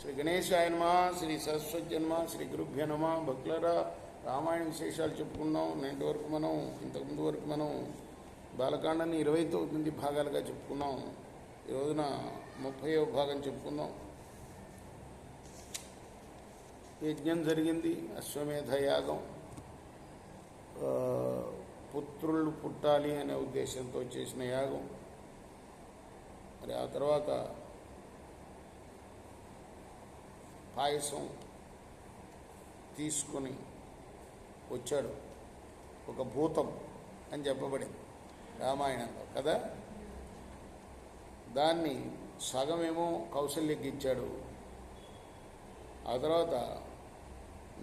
శ్రీ గణేశాయ నమః, శ్రీ సరస్వతి నమః, శ్రీ గురుభ్యో నమః. భక్తులారా, రామాయణ విశేషాలు చెప్పుకున్నాం. నేటి వరకు ఇంతకుముందు వరకు మనం బాలకాండాన్ని 29 భాగాలుగా చెప్పుకున్నాం. ఈ రోజున 30వ భాగం చెప్పుకుందాం. యజ్ఞం జరిగింది, అశ్వమేధ యాగం. పుత్రులు పుట్టాలి అనే ఉద్దేశంతో చేసిన యాగం. మరి ఆ తర్వాత పాయసం తీసుకొని వచ్చాడు ఒక భూతం అని చెప్పబడింది రామాయణంలో కదా. దాన్ని సగమేమో కౌశల్యకి ఇచ్చాడు. ఆ తర్వాత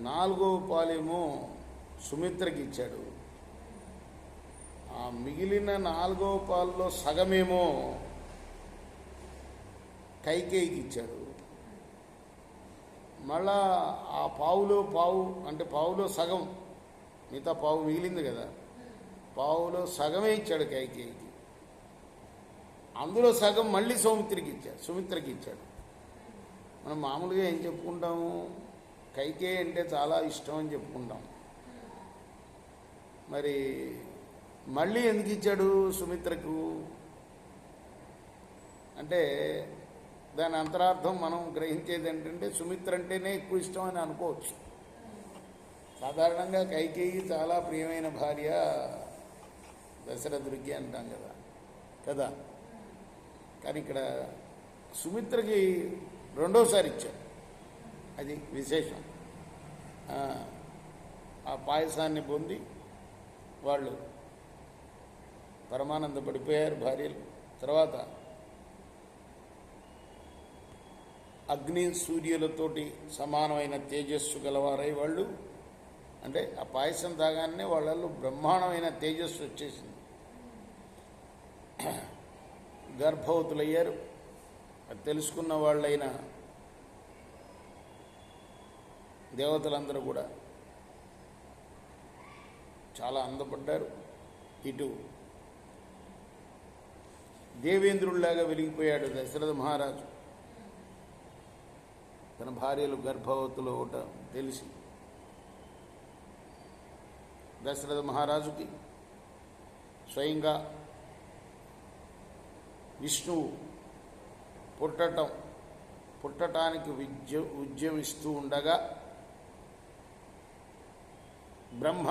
4వ పాలేమో సుమిత్రకి ఇచ్చాడు. ఆ మిగిలిన 4వ పాలలో సగమేమో కైకేయికి ఇచ్చాడు. మళ్ళా ఆ పావులో సగం, మిగతా పావు మిగిలింది కదా, పావులో సగమే ఇచ్చాడు కైకేయికి. అందులో సగం మళ్ళీ సుమిత్రకి ఇచ్చాడు. మనం మామూలుగా ఏం చెప్పుకుంటాము, కైకేయి అంటే చాలా ఇష్టం అని చెప్పుకుంటాం. మరి మళ్ళీ ఎందుకు ఇచ్చాడు సుమిత్రకు అంటే దాని అంతరార్థం మనం గ్రహించేది ఏంటంటే సుమిత్ర అంటేనే ఎక్కువ ఇష్టం అని అనుకోవచ్చు. సాధారణంగా కైకేయి చాలా ప్రియమైన భార్య దశరథుడికి అంటాం కదా. కానీ ఇక్కడ సుమిత్రకి రెండోసారి ఇచ్చాడు. అది విశేషం. ఆ పాయసాన్ని పొంది వాళ్ళు పరమానంద పడిపోయారు భార్యలు. తర్వాత అగ్ని సూర్యులతోటి సమానమైన తేజస్సు గలవారై వాళ్ళు, అంటే ఆ పాయసం తాగానే వాళ్ళల్లో బ్రహ్మాండమైన తేజస్సు వచ్చేసింది. గర్భవతులయ్యారు. అది తెలుసుకున్న వాళ్ళైన దేవతలందరూ కూడా చాలా అందపడ్డారు. ఇటు దేవేంద్రుడిలాగా వెలిగిపోయాడు దశరథ మహారాజు. తన భార్యలు గర్భవతులు తెలిసి దశరథ మహారాజుకి స్వయంగా విష్ణువు పుట్టటానికి ఉద్యమిస్తూ ఉండగా బ్రహ్మ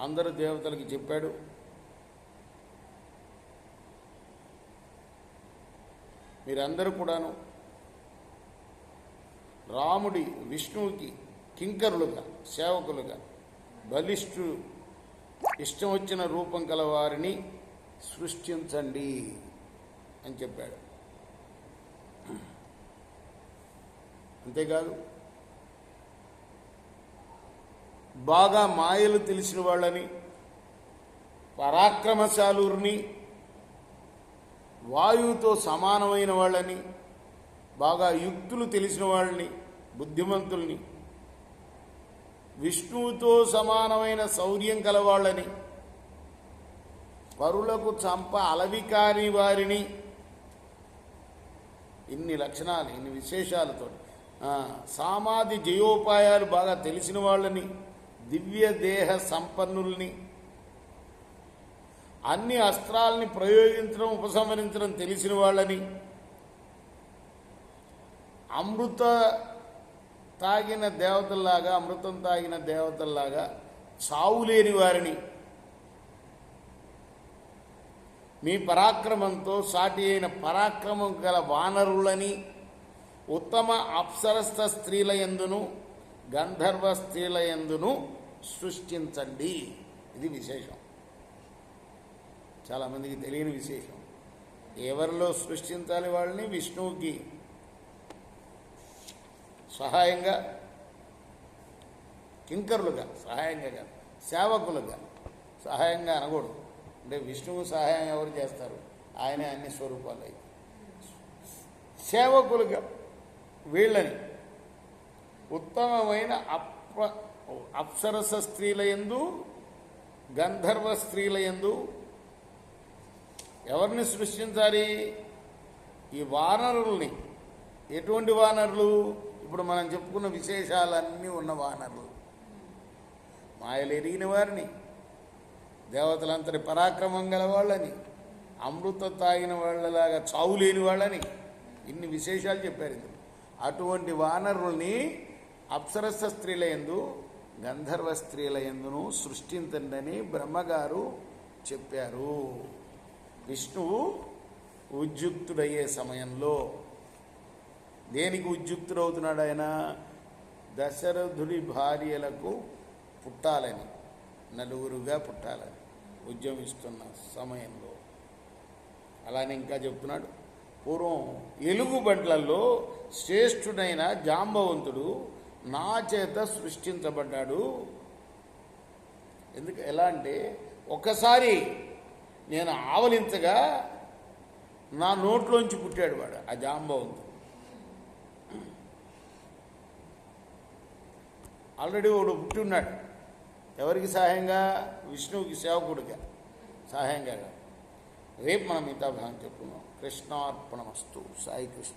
అందరు దేవతలకి చెప్పాడు, మీరందరూ కూడాను రాముడి విష్ణువుకి కింకరులుగా, సేవకులుగా, ఇష్టం వచ్చిన రూపం కల వారిని సృష్టించండి అని చెప్పాడు. అంతేకాదు బాగా మాయలు తెలిసిన వాళ్ళని, పరాక్రమశాలుర్ని, వాయువుతో సమానమైన వాళ్ళని, బాగా యుక్తులు తెలిసిన వాళ్ళని, బుద్ధిమంతుల్ని, విష్ణువుతో సమానమైన శౌర్యం కలవాళ్ళని, పరులకు చంప అలవికాని వారిని, ఇన్ని లక్షణాలు, ఇన్ని విశేషాలతో సామాధి జయోపాయాలు బాగా తెలిసిన వాళ్ళని, దివ్య దేహ సంపన్నుల్ని, అన్ని అస్త్రాలని ప్రయోగించడం ఉపసంహరించడం తెలిసిన వాళ్ళని, అమృతం తాగిన దేవతల్లాగా చావులేని వారిని, మీ పరాక్రమంతో సాటి అయిన పరాక్రమం గల వానరులని, ఉత్తమ అప్సరస్థ స్త్రీల యందును గంధర్వ స్త్రీల యందును సృష్టించండి. ఇది విశేషం, చాలామందికి తెలియని విశేషం. ఎవరిలో సృష్టించాలి? వాళ్ళని విష్ణువుకి సహాయంగా, కింకరులుగా, సహాయంగా, సేవకులుగా. సహాయంగా అనకూడదు, అంటే విష్ణువు సహాయం ఎవరు చేస్తారు? ఆయనే అన్ని స్వరూపాలు. అయితే సేవకులుగా వీళ్ళని ఉత్తమమైన అప్సరస స్త్రీల యందు, గంధర్వ స్త్రీల యందు ఎవరిని సృష్టించాలి? ఈ వానరుల్ని ఎటువంటి వానరులు? ఇప్పుడు మనం చెప్పుకున్న విశేషాలన్నీ ఉన్న వానరులు. మాయలు ఎరిగిన వారిని, దేవతలంతటి పరాక్రమం గల వాళ్ళని, అమృతం తాగిన వాళ్ళలాగా చావు లేని వాళ్ళని, ఇన్ని విశేషాలు చెప్పారు ఇందులో. అటువంటి వానరుల్ని అప్సరస స్త్రీల యందు, గంధర్వ స్త్రీల యందును సృష్టించండి బ్రహ్మగారు చెప్పారు. విష్ణువు ఉద్యుక్తుడయ్యే సమయంలో దేనికి ఉద్యుక్తుడవుతున్నాడు ఆయన? దశరథుడి భార్యలకు పుట్టాలని, నలుగురుగా పుట్టాలని ఉద్యమిస్తున్న సమయంలో. అలానే ఇంకా చెప్తున్నాడు, పూర్వం ఎలుగుబంట్లలో శ్రేష్ఠుడైన జాంబవంతుడు నా చేత సృష్టించబడ్డాడు. ఎలా అంటే, ఒకసారి నేను ఆవలించగా నా నోట్లోంచి పుట్టాడు వాడు, ఆ జాంబవంతుడు. ఆల్రెడీ వాడు పుట్టి ఉన్నాడు. ఎవరికి సహాయంగా? విష్ణువుకి సేవకుడిగా సహాయంగా. రేపు మనం మిగతా భాగం చెప్పుకున్నాం. కృష్ణార్పణమస్తు. సాయి కృష్ణ.